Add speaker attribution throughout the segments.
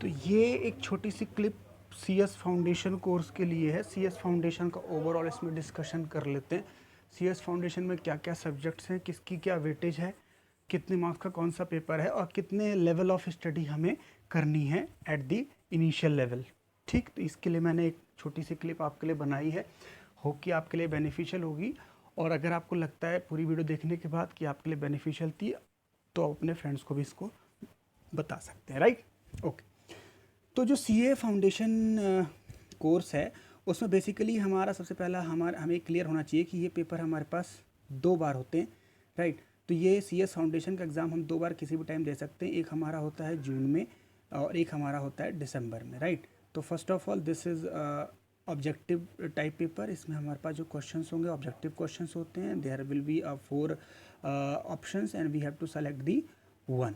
Speaker 1: तो ये एक छोटी सी क्लिप CS फाउंडेशन कोर्स के लिए है। CS फाउंडेशन का ओवरऑल इसमें डिस्कशन कर लेते हैं। CS फाउंडेशन में क्या क्या सब्जेक्ट्स हैं, किसकी क्या वेटेज है, कितने मार्क्स का कौन सा पेपर है और कितने लेवल ऑफ स्टडी हमें करनी है एट दी इनिशियल लेवल। ठीक, तो इसके लिए मैंने एक छोटी सी क्लिप आपके लिए बनाई है। होप कि आपके लिए बेनिफिशियल होगी, और अगर आपको लगता है पूरी वीडियो देखने के बाद कि आपके लिए बेनिफिशियल थी तो अपने फ्रेंड्स को भी इसको बता सकते हैं, राइट। ओके, तो जो CA फाउंडेशन कोर्स है उसमें बेसिकली हमारा सबसे पहला हमें क्लियर होना चाहिए कि ये पेपर हमारे पास 2 बार होते हैं, राइट। तो ये CS फाउंडेशन का एग्ज़ाम हम 2 बार किसी भी टाइम दे सकते हैं। एक हमारा होता है जून में और एक हमारा होता है दिसंबर में, राइट। तो first of all this is objective type paper. इसमें हमारे पास जो क्वेश्चंस होंगे ऑब्जेक्टिव क्वेश्चंस होते हैं। There will be 4 options and we have to select the 1,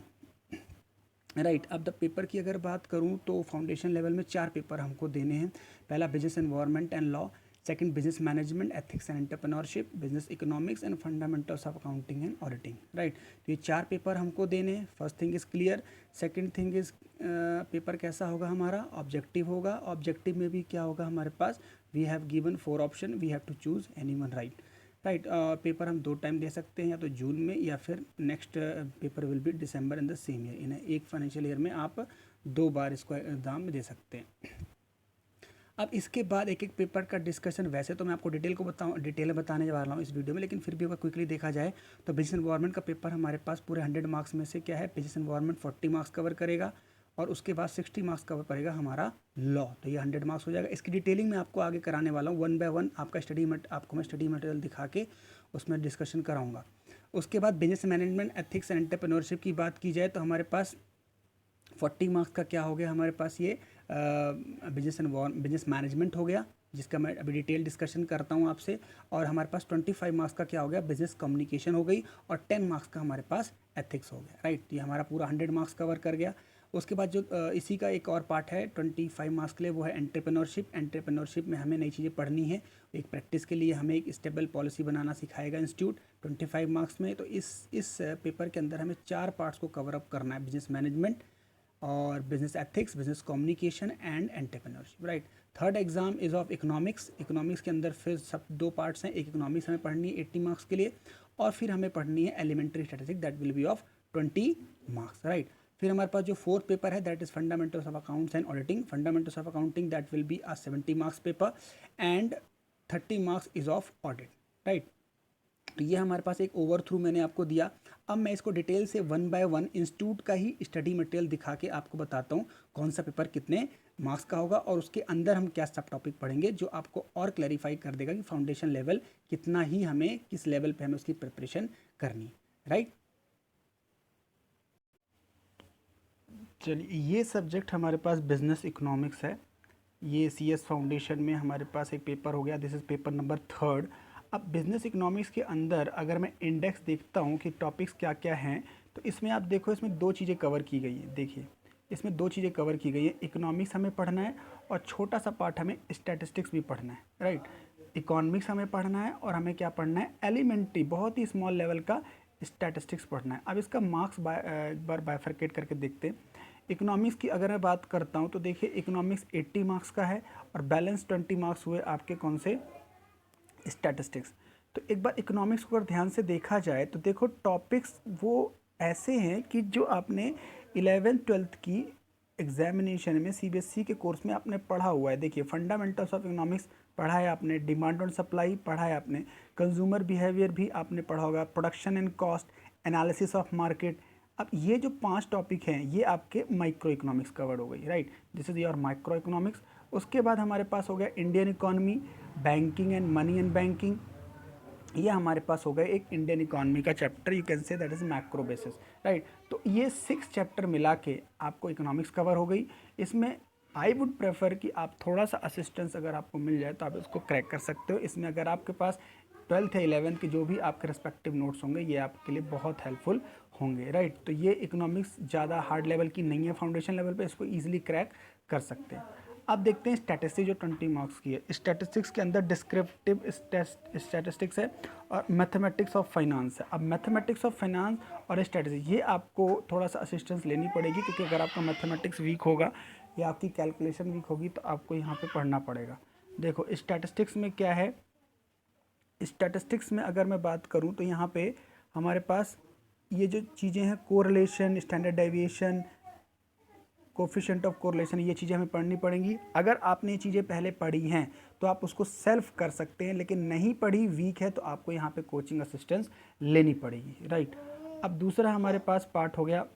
Speaker 1: right. अब द पेपर की अगर बात करूं तो फाउंडेशन लेवल में 4 पेपर हमको देने हैं। पहला business environment and law, second business management, ethics and entrepreneurship, business economics and fundamentals of accounting and auditing, right. तो ये 4 पेपर हमको देने हैं। First thing is clear. Second thing is paper कैसा होगा हमारा, ऑब्जेक्टिव होगा। ऑब्जेक्टिव में भी क्या होगा हमारे पास, we have given 4 option, we have to choose any one, right. Right, paper हम 2 टाइम दे सकते हैं, या तो जून में या फिर next paper will be December in the same year. इन्हें एक फाइनेंशियल ईयर में आप 2 बार इसको एग्ज़ाम में दे सकते हैं। अब इसके बाद एक एक पेपर का डिस्कशन, वैसे तो मैं आपको डिटेल में बताने वाला हूँ इस वीडियो में, लेकिन फिर भी अगर क्विकली देखा जाए तो बिजनेस एनवायरनमेंट का पेपर हमारे पास पूरे 100 मार्क्स में से क्या है, बिजनेस एनवायरनमेंट 40 मार्क्स कवर करेगा और उसके बाद 60 मार्क्स कवर करेगा हमारा लॉ। तो ये 100 मार्क्स हो जाएगा। इसकी डिटेलिंग मैं आपको आगे कराने वाला हूँ, 1 बाय 1 आपको मैं स्टडी मटेरियल दिखा के उसमें डिस्कशन कराऊंगा। उसके बाद business management, ethics and entrepreneurship की बात की जाए तो हमारे पास 40 मार्क्स का क्या हो गया हमारे पास, ये बिजनेस मैनेजमेंट हो गया, जिसका मैं अभी डिटेल डिस्कशन करता हूँ आपसे। और हमारे पास 25 मार्क्स का क्या हो गया, बिजनेस कम्युनिकेशन हो गई, और 10 मार्क्स का हमारे पास एथिक्स हो गया, राइट। ये हमारा पूरा 100 मार्क्स कवर कर गया। उसके बाद जो इसी का एक और पार्ट है 25 मार्क्स के लिए, वो है एंटरप्रेन्योरशिप। एंटरप्रेन्योरशिप में हमें नई चीज़ें पढ़नी है। एक प्रैक्टिस के लिए हमें एक स्टेबल पॉलिसी बनाना सिखाएगा इंस्टीट्यूट 25 मार्क्स में। तो इस पेपर के अंदर हमें 4 पार्ट्स को कवर अप करना है, बिजनेस मैनेजमेंट और business ethics, business communication and entrepreneurship, right. Third exam is of economics. Economics के अंदर फिर सब 2 पार्ट्स हैं। एक इकोनॉमिक्स हमें पढ़नी है 80 मार्क्स के लिए, और फिर हमें पढ़नी है elementary statistics, that will be of 20 marks, right. फिर हमारे पास जो 4th पेपर है that is fundamentals of accounts and auditing. Fundamentals of accounting that will be a 70 marks paper and 30 marks is of audit, right. तो ये हमारे पास एक over through मैंने आपको दिया। अब मैं इसको डिटेल से 1 बाय 1 इंस्टीट्यूट का ही स्टडी मटेरियल दिखा के आपको बताता हूँ कौन सा पेपर कितने मार्क्स का होगा, और उसके अंदर हम क्या सब टॉपिक पढ़ेंगे जो आपको और क्लैरिफाई कर देगा कि फाउंडेशन लेवल कितना ही हमें, किस लेवल पे हमें उसकी प्रिपरेशन करनी है, राइट। चलिए, ये सब्जेक्ट हमारे पास बिजनेस इकोनॉमिक्स है। ये CS फाउंडेशन में हमारे पास एक पेपर हो गया, this is paper number 3rd। अब बिजनेस इकोनॉमिक्स के अंदर अगर मैं इंडेक्स देखता हूँ कि टॉपिक्स क्या क्या हैं, तो इसमें आप देखो, इसमें 2 चीज़ें कवर की गई हैं। देखिए, इसमें 2 चीज़ें कवर की गई हैं, इकोनॉमिक्स हमें पढ़ना है और छोटा सा पार्ट हमें स्टैटिस्टिक्स भी पढ़ना है, राइट। इकोनॉमिक्स हमें पढ़ना है और हमें क्या पढ़ना है, एलिमेंट्री, बहुत ही स्मॉल लेवल का स्टैटिस्टिक्स पढ़ना है। अब इसका मार्क्स एक बार बाइफरकेट करके देखते हैं। इकोनॉमिक्स की अगर मैं बात करता हूँ तो देखिए, इकोनॉमिक्स 80 मार्क्स का है और बैलेंस 20 मार्क्स हुए आपके कौन से, स्टैटिस्टिक्स। तो एक बार इकोनॉमिक्स को अगर ध्यान से देखा जाए तो देखो, टॉपिक्स वो ऐसे हैं कि जो आपने 11th-12th की एग्जामिनेशन में CBSE के कोर्स में आपने पढ़ा हुआ है। देखिए, फंडामेंटल्स ऑफ इकोनॉमिक्स पढ़ा है आपने, डिमांड और सप्लाई पढ़ा है आपने, कंज्यूमर बिहेवियर भी आपने पढ़ा होगा, production and cost, analysis of market. अब ये जो 5 टॉपिक हैं ये आपके माइक्रो इकोनॉमिक्स कवर हो गई, right. This is your micro economics. उसके बाद हमारे पास हो गया Indian economy, banking and money and banking. ये हमारे पास हो गए एक इंडियन इकोनॉमी का chapter, you can say that is macro basis, right. तो ये 6 चैप्टर मिला के आपको इकोनॉमिक्स कवर हो गई। इसमें आई वुड प्रेफर कि आप थोड़ा सा असिस्टेंस अगर आपको मिल जाए तो आप इसको क्रैक कर सकते हो। इसमें अगर आपके पास 12th या 11th के जो भी आपके रेस्पेक्टिव नोट्स होंगे ये आपके लिए बहुत हेल्पफुल होंगे, राइट। तो ये इकोनॉमिक्स ज़्यादा हार्ड लेवल की नहीं है, फाउंडेशन लेवल पे इसको ईजिली क्रैक कर सकते हैं। अब देखते हैं स्टैटिस्टिक्स जो 20 मार्क्स की है। स्टैटिस्टिक्स के अंदर डिस्क्रिप्टिव स्टैटिस्टिक्स है और मैथमेटिक्स ऑफ फाइनेंस है। अब मैथमेटिक्स ऑफ फाइनेंस और स्टैटिस्टिक्स ये आपको थोड़ा सा असिस्टेंस लेनी पड़ेगी, क्योंकि अगर आपका मैथमेटिक्स वीक होगा या आपकी कैलकुलेशन वीक होगी तो आपको यहाँ पे पढ़ना पड़ेगा। देखो स्टैटिस्टिक्स में क्या है, स्टैटिस्टिक्स में अगर मैं बात करूँ तो यहाँ पे हमारे पास ये जो चीज़ें हैं, correlation, standard deviation, coefficient of correlation, ये चीज़ें हमें पढ़नी पड़ेंगी। अगर आपने ये चीज़ें पहले पढ़ी हैं तो आप उसको सेल्फ कर सकते हैं, लेकिन नहीं पढ़ी, वीक है, तो आपको यहाँ पे कोचिंग असिस्टेंस लेनी पड़ेगी, राइट। अब दूसरा हमारे पास पार्ट हो गया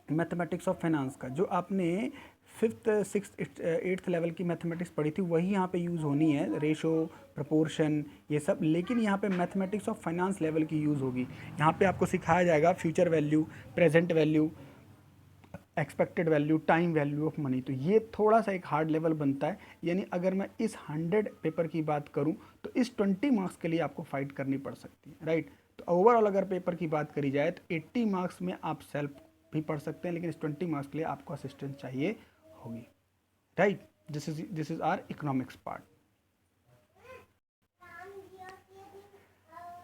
Speaker 1: मैथमेटिक्स ऑफ फाइनेंस का। जो आपने 5th 6th 8th लेवल की मैथमेटिक्स पढ़ी थी वही यहाँ पे यूज़ होनी है, रेशो, प्रपोर्शन, ये सब। लेकिन यहाँ पे मैथमेटिक्स ऑफ फाइनेंस लेवल की यूज़ होगी। यहाँ पे आपको सिखाया जाएगा future value, present value, expected value, time value of money. तो ये थोड़ा सा एक हार्ड लेवल बनता है। यानी अगर मैं इस 100 पेपर की बात करूँ तो इस 20 मार्क्स के लिए आपको फाइट करनी पड़ सकती है, राइट। तो ओवरऑल अगर पेपर की बात करी जाए तो 80 मार्क्स में आप सेल्फ भी पढ़ सकते हैं, लेकिन इस 20 मार्क्स के लिए आपको असिस्टेंस चाहिए होगी, right. This is our economics part.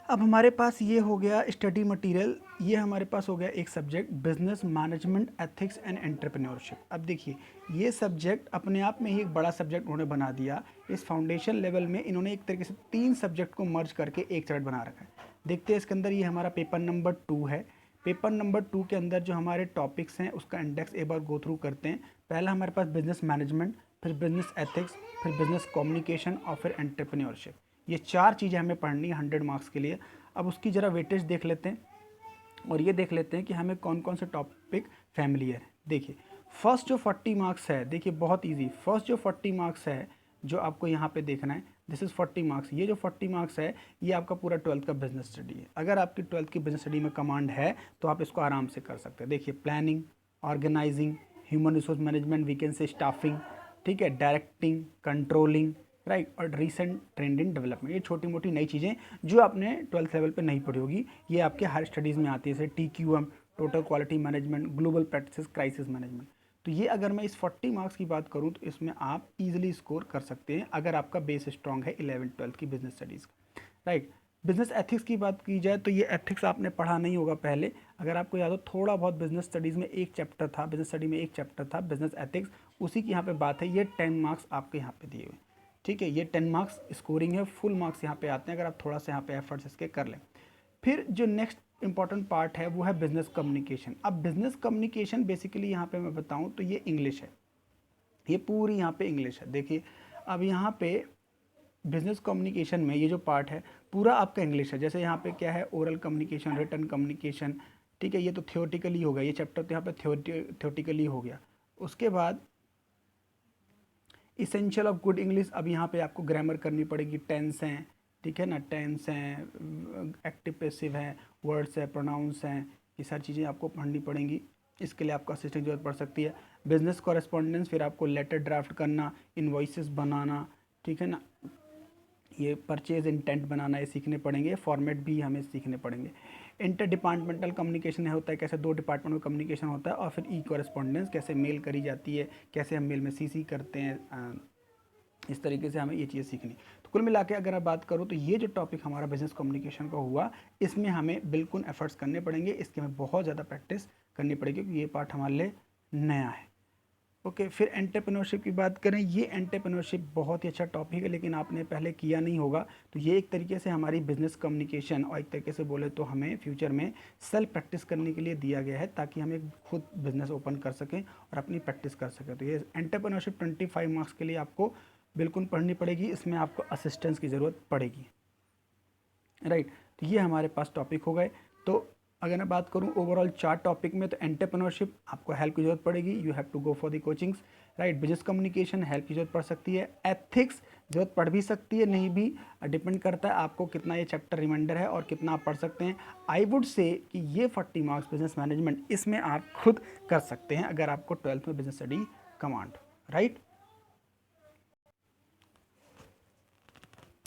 Speaker 1: अब हमारे पास ये हो गया स्टडी मटेरियल, ये हमारे पास हो गया एक subject business management, ethics and entrepreneurship. अब देखिए ये सब्जेक्ट अपने आप में ही एक बड़ा सब्जेक्ट उन्होंने बना दिया। इस फाउंडेशन लेवल में इन्होंने एक तरीके से 3 सब्जेक्ट को मर्ज करके एक सब्जेक्ट बना रखा है। देखते हैं इसके अंदर, ये हमारा पेपर नंबर 2 है। पेपर नंबर 2 के अंदर जो हमारे टॉपिक्स हैं उसका इंडेक्स एक बार गो थ्रू करते हैं। पहला हमारे पास बिजनेस मैनेजमेंट, फिर बिजनेस एथिक्स, फिर बिजनेस कम्युनिकेशन और फिर एंटरप्रेन्योरशिप। ये 4 चीज़ें हमें पढ़नी है 100 मार्क्स के लिए। अब उसकी ज़रा वेटेज देख लेते हैं और ये देख लेते हैं कि हमें कौन कौन से टॉपिक फैमिलियर है। देखिए फर्स्ट जो 40 मार्क्स है, देखिए बहुत इजी, फर्स्ट जो 40 मार्क्स है जो आपको यहाँ पे देखना है, दिस इज़ 40 मार्क्स। ये जो 40 मार्क्स है ये आपका पूरा 12th का बिजनेस स्टडी है। अगर आपकी 12th की बिजनेस स्टडी में कमांड है तो आप इसको आराम से कर सकते हैं। देखिए planning, organising, human resource management, we can say staffing, ठीक है, डायरेक्टिंग, कंट्रोलिंग, राइट, और रिसेंट ट्रेंड इन डेवलपमेंट। ये छोटी मोटी नई चीज़ें जो आपने 12th लेवल पे नहीं पढ़ी होगी, ये आपके हर स्टडीज़ में आती है, जैसे TQM, total quality management, global practices, crisis management. तो ये अगर मैं इस 40 मार्क्स की बात करूँ तो इसमें आप इजीली स्कोर कर सकते हैं अगर आपका बेस स्ट्रॉन्ग है 11th 12th की बिजनेस स्टडीज़ का, राइट। बिजनेस एथिक्स की बात की जाए तो ये एथिक्स आपने पढ़ा नहीं होगा पहले। अगर आपको याद हो थोड़ा बहुत बिजनेस स्टडीज़ में एक चैप्टर था, बिजनेस स्टडी में एक चैप्टर था बिजनेस एथिक्स, उसी की यहाँ पे बात है। ये 10 मार्क्स आपके यहाँ पे दिए हुए, ठीक है। ये 10 मार्क्स स्कोरिंग है, फुल मार्क्स यहाँ पे आते हैं अगर आप थोड़ा सा यहाँ पे एफर्ट्स इसके कर लें। फिर जो नेक्स्ट इंपॉर्टेंट पार्ट है वो है बिजनेस कम्युनिकेशन। अब बिजनेस कम्युनिकेशन बेसिकली यहाँ पे मैं बताऊँ तो ये इंग्लिश है, ये पूरी यहाँ पे इंग्लिश है। देखिए अब यहाँ पे बिजनेस कम्युनिकेशन में ये जो पार्ट है पूरा आपका इंग्लिश है। जैसे यहाँ पे क्या है, ओरल कम्युनिकेशन, रिटन कम्युनिकेशन, ठीक है, ये तो थियोटिकली हो गया, ये चैप्टर तो यहाँ पे थियोटिकली हो गया। उसके बाद इसेंशियल ऑफ गुड इंग्लिश, अब यहाँ पे आपको ग्रामर करनी पड़ेगी, टेंस हैं, ठीक है ना, टेंस हैं, एक्टिव पैसिव हैं, वर्ड्स हैं, प्रोनाउंस हैं, ये सारी चीज़ें आपको पढ़नी पड़ेंगी। इसके लिए आपको असिस्टेंट जरूरत पड़ सकती है। बिजनेस कॉरेस्पॉन्डेंस, फिर आपको लेटर ड्राफ्ट करना, इन्वॉइसेस बनाना, ठीक है ना, ये परचेज इंटेंट बनाना, ये सीखने पड़ेंगे। फॉर्मेट भी हमें सीखने पड़ेंगे। इंटर डिपार्टमेंटल कम्युनिकेशन होता है, कैसे 2 डिपार्टमेंट में कम्युनिकेशन होता है। और फिर ई कॉरेस्पॉन्डेंस, कैसे मेल करी जाती है, कैसे हम मेल में CC करते हैं, इस तरीके से हमें ये चीज़ें सीखनी। तो कुल मिला के अगर आप बात करूँ तो ये जो टॉपिक हमारा बिजनेस कम्युनिकेशन का हुआ, इसमें हमें बिल्कुल एफर्ट्स करने पड़ेंगे, इसके हमें बहुत ज़्यादा प्रैक्टिस करनी पड़ेगी क्योंकि ये पार्ट हमारे लिए नया है। ओके, फिर एंटरप्रेन्योरशिप की बात करें, ये एंटरप्रेन्योरशिप बहुत ही अच्छा टॉपिक है, लेकिन आपने पहले किया नहीं होगा। तो ये एक तरीके से हमारी बिजनेस कम्युनिकेशन और एक तरीके से बोले तो हमें फ्यूचर में सेल्फ प्रैक्टिस करने के लिए दिया गया है, ताकि हम एक खुद बिजनेस ओपन कर सकें और अपनी प्रैक्टिस कर सकें। तो ये एंटरप्रेन्योरशिप 25 मार्क्स के लिए आपको बिल्कुल पढ़नी पड़ेगी, इसमें आपको असिस्टेंस की ज़रूरत पड़ेगी, राइट। तो ये हमारे पास टॉपिक हो गए। तो अगर मैं बात करूं ओवरऑल 4 टॉपिक में, तो एंटरप्रेन्योरशिप आपको हेल्प की जरूरत पड़ेगी, you have to go for the coachings, right. Business communication help की जरूरत पड़ सकती है। एथिक्स जरूरत पड़ भी सकती है, नहीं भी, डिपेंड करता है आपको कितना ये चैप्टर रिमाइंडर है और कितना आप पढ़ सकते हैं। आई वुड से कि ये 40 मार्क्स बिजनेस मैनेजमेंट, इसमें आप खुद कर सकते हैं अगर आपको 12th में बिजनेस स्टडी कमांड, राइट।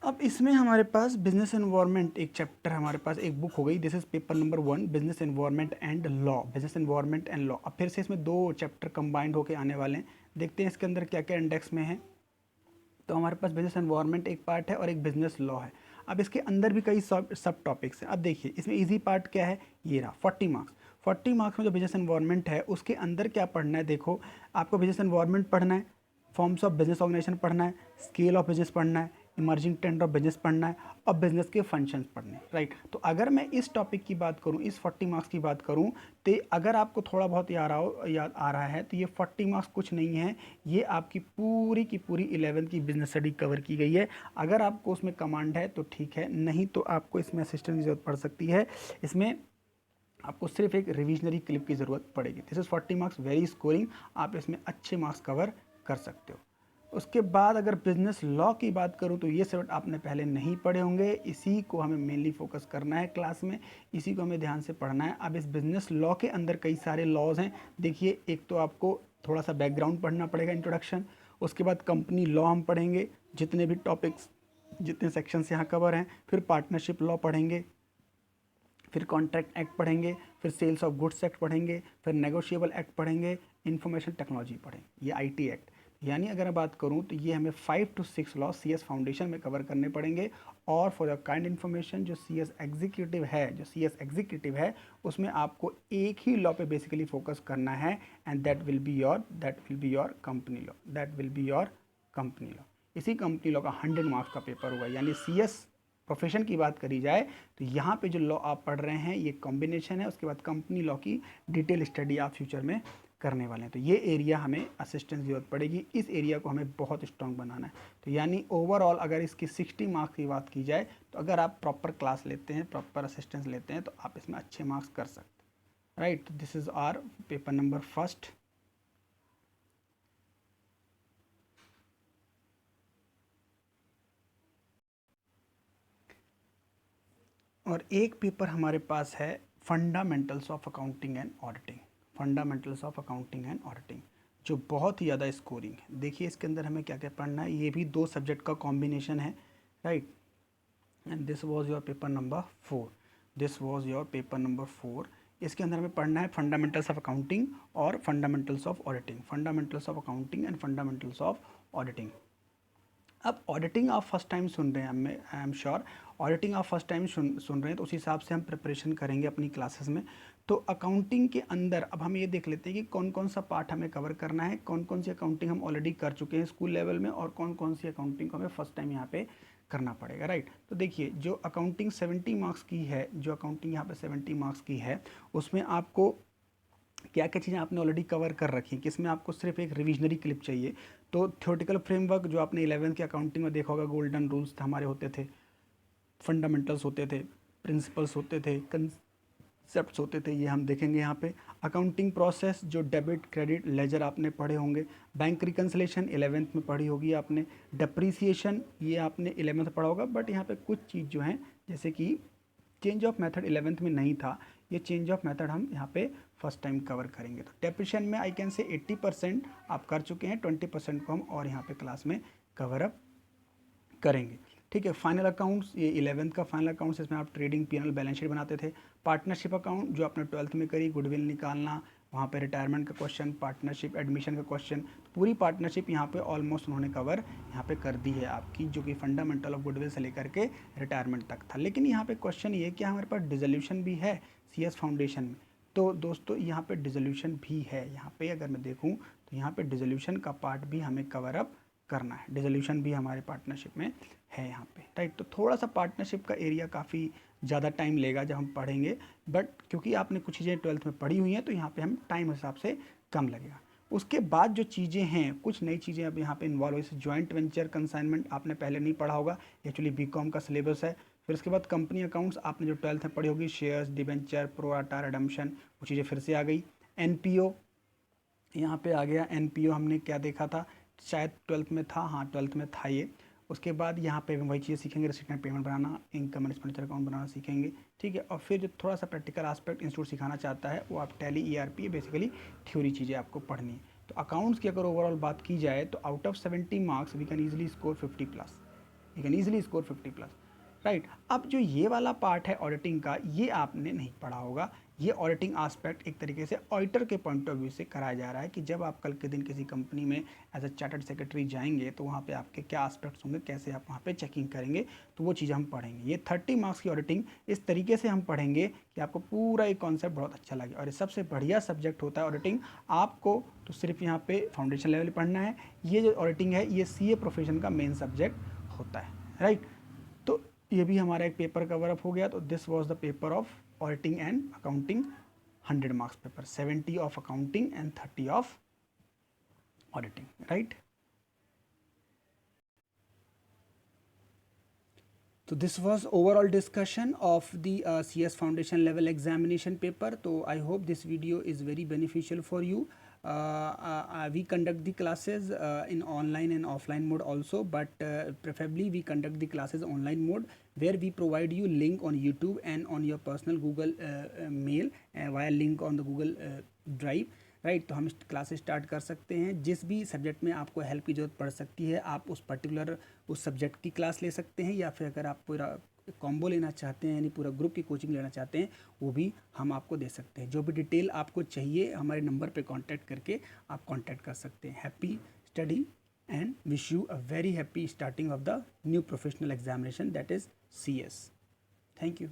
Speaker 1: अब इसमें हमारे पास बिजनेस एनवायरनमेंट एक चैप्टर हमारे पास एक बुक हो गई, this is paper number 1 business environment and law, business environment and law. अब फिर से इसमें 2 चैप्टर कंबाइंड होके आने वाले हैं, देखते हैं इसके अंदर क्या क्या इंडेक्स में है। तो हमारे पास बिजनेस एनवायरनमेंट एक पार्ट है और एक बिजनेस लॉ है। अब इसके अंदर भी कई सब टॉपिक्स हैं। अब देखिए इसमें इजी पार्ट क्या है, ये रहा 40 मार्क्स। 40 मार्क्स में जो बिजनेस एनवायरनमेंट है उसके अंदर क्या पढ़ना है, देखो आपको बिजनेस एनवायरनमेंट पढ़ना है, फॉर्म्स ऑफ बिजनेस ऑर्गेनाइजेशन पढ़ना है, स्केल ऑफ बिजनेस पढ़ना है, इमर्जिंग ट्रेंड ऑफ बिजनेस पढ़ना है और बिजनेस के फंक्शंस पढ़ने हैं, राइट। तो अगर मैं इस टॉपिक की बात करूं, इस 40 मार्क्स की बात करूं, तो अगर आपको थोड़ा बहुत याद आ रहा है तो ये 40 मार्क्स कुछ नहीं है, ये आपकी पूरी की पूरी 11th की बिजनेस स्टडी कवर की गई है। अगर आपको उसमें कमांड है तो ठीक है, नहीं तो आपको इसमें असिस्टेंट की जरूरत पड़ सकती है। इसमें आपको सिर्फ एक रिविजनरी क्लिप की ज़रूरत पड़ेगी। This is 40 marks very scoring, आप इसमें अच्छे मार्क्स कवर कर सकते हो। उसके बाद अगर बिजनेस लॉ की बात करूं तो ये सब्जेक्ट आपने पहले नहीं पढ़े होंगे, इसी को हमें मेनली फोकस करना है क्लास में, इसी को हमें ध्यान से पढ़ना है। अब इस बिजनेस लॉ के अंदर कई सारे लॉज हैं। देखिए एक तो आपको थोड़ा सा बैकग्राउंड पढ़ना पड़ेगा, इंट्रोडक्शन। उसके बाद कंपनी लॉ हम पढ़ेंगे, जितने भी टॉपिक्स, जितने सेक्शंस यहाँ कवर हैं। फिर पार्टनरशिप लॉ पढ़ेंगे, फिर कॉन्ट्रैक्ट एक्ट पढ़ेंगे, फिर सेल्स ऑफ गुड्स एक्ट पढ़ेंगे, फिर नेगोशिएबल एक्ट पढ़ेंगे, इंफॉर्मेशन टेक्नोलॉजी पढ़ेंगे, ये आईटी एक्ट। यानी अगर मैं बात करूं तो ये हमें 5 to 6 लॉ सीएस फाउंडेशन में कवर करने पड़ेंगे। और फॉर योर काइंड इन्फॉर्मेशन, जो सीएस एग्जीक्यूटिव है उसमें आपको एक ही लॉ पे बेसिकली फोकस करना है, and that will be your company law. इसी कंपनी लॉ का 100 मार्क्स का पेपर होगा। यानी सीएस प्रोफेशन की बात करी जाए तो यहाँ पे जो लॉ आप पढ़ रहे हैं ये कॉम्बिनेशन है। उसके बाद कंपनी लॉ की डिटेल स्टडी आप फ्यूचर में करने वाले हैं। तो ये एरिया हमें असिस्टेंस की जरूरत पड़ेगी, इस एरिया को हमें बहुत स्ट्रॉन्ग बनाना है। तो यानी ओवरऑल अगर इसकी 60 मार्क्स की बात की जाए तो अगर आप प्रॉपर क्लास लेते हैं, प्रॉपर असिस्टेंस लेते हैं तो आप इसमें अच्छे मार्क्स कर सकते हैं, right. This is our paper number 1। और एक पेपर हमारे पास है fundamentals of accounting and auditing, fundamentals of accounting and auditing, जो बहुत ही ज़्यादा स्कोरिंग है। देखिए इसके अंदर हमें क्या क्या पढ़ना है, ये भी 2 सब्जेक्ट का कॉम्बिनेशन है, right. And this was your paper number 4, this was your paper number 4। इसके अंदर हमें पढ़ना है फंडामेंटल्स ऑफ अकाउंटिंग और fundamentals of auditing, fundamentals of accounting and fundamentals of auditing. अब ऑडिटिंग आप फर्स्ट टाइम सुन रहे हैं, आई एम श्योर ऑडिटिंग आप फर्स्ट टाइम सुन रहे हैं, तो उस हिसाब से हम प्रिपरेशन करेंगे अपनी क्लासेस में। तो अकाउंटिंग के अंदर अब हम ये देख लेते हैं कि कौन कौन सा पार्ट हमें कवर करना है, कौन कौन सी अकाउंटिंग हम ऑलरेडी कर चुके हैं स्कूल लेवल में, और कौन कौन सी अकाउंटिंग को हमें फर्स्ट टाइम यहाँ पे करना पड़ेगा, राइट। तो देखिए जो अकाउंटिंग 70 मार्क्स की है, जो अकाउंटिंग यहाँ पे 70 मार्क्स की है, उसमें आपको क्या क्या चीज़ें आपने ऑलरेडी कवर कर रखी हैं, किसमें आपको सिर्फ एक रिविजनरी क्लिप चाहिए। तो थ्योरेटिकल फ्रेमवर्क जो आपने 11th के अकाउंटिंग में देखा होगा, गोल्डन रूल्स हमारे होते थे, फंडामेंटल्स होते थे, प्रिंसिपल्स होते थे, कंसेप्ट्स होते थे, ये हम देखेंगे यहाँ पे। अकाउंटिंग प्रोसेस जो डेबिट क्रेडिट लेजर आपने पढ़े होंगे। बैंक रिकन्सिलेशन 11th में पढ़ी होगी आपने। डेप्रीसिएशन ये आपने 11th पढ़ा होगा, बट यहाँ पे कुछ चीज़ जो हैं जैसे कि चेंज ऑफ मेथड 11th में नहीं था, ये चेंज ऑफ मेथड हम यहाँ पे फर्स्ट टाइम कवर करेंगे। तो डेप्रिसिएशन में आई कैन से 80% आप कर चुके हैं, 20% को हम और यहाँ पे क्लास में कवर अप करेंगे, ठीक है। फाइनल अकाउंट्स ये 11th का फाइनल अकाउंट्स, इसमें आप ट्रेडिंग पीएनएल बैलेंस शीट बनाते थे। पार्टनरशिप अकाउंट जो आपने 12th में करी, गुडविल निकालना, वहाँ पे रिटायरमेंट का क्वेश्चन, पार्टनरशिप एडमिशन का क्वेश्चन, पूरी पार्टनरशिप यहाँ पे ऑलमोस्ट उन्होंने कवर यहाँ पे कर दी है आपकी, जो कि फंडामेंटल ऑफ गुडविल से लेकर के रिटायरमेंट तक था। लेकिन यहाँ पे क्वेश्चन ये कि हमारे पास डिसोल्यूशन भी है सीएस फाउंडेशन में। तो दोस्तों यहाँ पे डिसोल्यूशन भी है, यहाँ पे अगर मैं देखूँ तो यहाँ पे डिसोल्यूशन का पार्ट भी हमें कवर अप करना है, डिसोल्यूशन भी हमारे पार्टनरशिप में है यहाँ पे, राइट। तो थोड़ा सा पार्टनरशिप का एरिया काफ़ी ज़्यादा टाइम लेगा जब हम पढ़ेंगे, बट क्योंकि आपने कुछ चीज़ें 12th में पढ़ी हुई हैं तो यहाँ पे हम टाइम हिसाब से कम लगेगा। उसके बाद जो चीज़ें हैं, कुछ नई चीज़ें अब यहाँ पे इन्वॉल्व हुई, जॉइंट वेंचर कंसाइनमेंट आपने पहले नहीं पढ़ा होगा, एक्चुअली बीकॉम का सिलेबस है। फिर उसके बाद कंपनी अकाउंट्स आपने जो 12th में पढ़ी होगी, शेयर्स, डिबेंचर, प्रोराटा, रिडम्पशन, वो चीज़ें फिर से आ गई। एनपीओ यहाँ पे आ गया, एनपीओ हमने क्या देखा था, शायद 12th में था, हाँ 12th में था ये। उसके बाद यहाँ पे वही चीज़ें सीखेंगे, रिसिप्ट एंड पेमेंट बनाना, इनकम एंड एक्सपेंडिचर अकाउंट बनाना सीखेंगे, ठीक है। और फिर जो थोड़ा सा प्रैक्टिकल एस्पेक्ट इंस्टीट्यूट सिखाना चाहता है वो आप टैली ईआरपी, बेसिकली थ्योरी चीज़ें आपको पढ़नी है। तो अकाउंट्स की अगर ओवरऑल बात की जाए तो out of 70 marks we can easily score 50+, you can easily score 50+, right. अब जो ये वाला पार्ट है ऑडिटिंग का, ये आपने नहीं पढ़ा होगा। ये ऑडिटिंग आस्पेक्ट एक तरीके से ऑडिटर के पॉइंट ऑफ व्यू से कराया जा रहा है कि जब आप कल के दिन किसी कंपनी में एज अ चार्टर्ड सेक्रेटरी जाएंगे तो वहाँ पे आपके क्या आस्पेक्ट्स होंगे, कैसे आप वहाँ पे चेकिंग करेंगे, तो वो चीज़ हम पढ़ेंगे। ये 30 मार्क्स की ऑडिटिंग इस तरीके से हम पढ़ेंगे कि आपको पूरा ये कॉन्सेप्ट बहुत अच्छा लगे। और ये सबसे बढ़िया सब्जेक्ट होता है ऑडिटिंग। आपको तो सिर्फ यहाँ पे फाउंडेशन लेवल पढ़ना है। ये जो ऑडिटिंग है ये CA प्रोफेशन का मेन सब्जेक्ट होता है, राइट। तो ये भी हमारा एक पेपर कवर अप हो गया। तो this was the paper of auditing and accounting, 100 marks paper, 70 of accounting and 30 of auditing, right. So this was overall discussion of the CS Foundation level examination paper. So I hope this video is very beneficial for you. We conduct the classes in online and offline mode also, but preferably we conduct the classes online mode, where we provide you link on YouTube and on your personal Google mail via link on the Google Drive, right. तो हम classes start कर सकते हैं। जिस भी subject में आपको help की ज़रूरत पड़ सकती है, आप उस पर्टिकुलर उस सब्जेक्ट की क्लास ले सकते हैं, या फिर अगर आप पूरा कॉम्बो लेना चाहते हैं यानी पूरा ग्रुप की कोचिंग लेना चाहते हैं, वो भी हम आपको दे सकते हैं। जो भी डिटेल आपको चाहिए हमारे नंबर पे कांटेक्ट करके आप कांटेक्ट कर सकते हैं। Happy study and wish you a very happy starting of the new professional examination, that is CS। Thank you.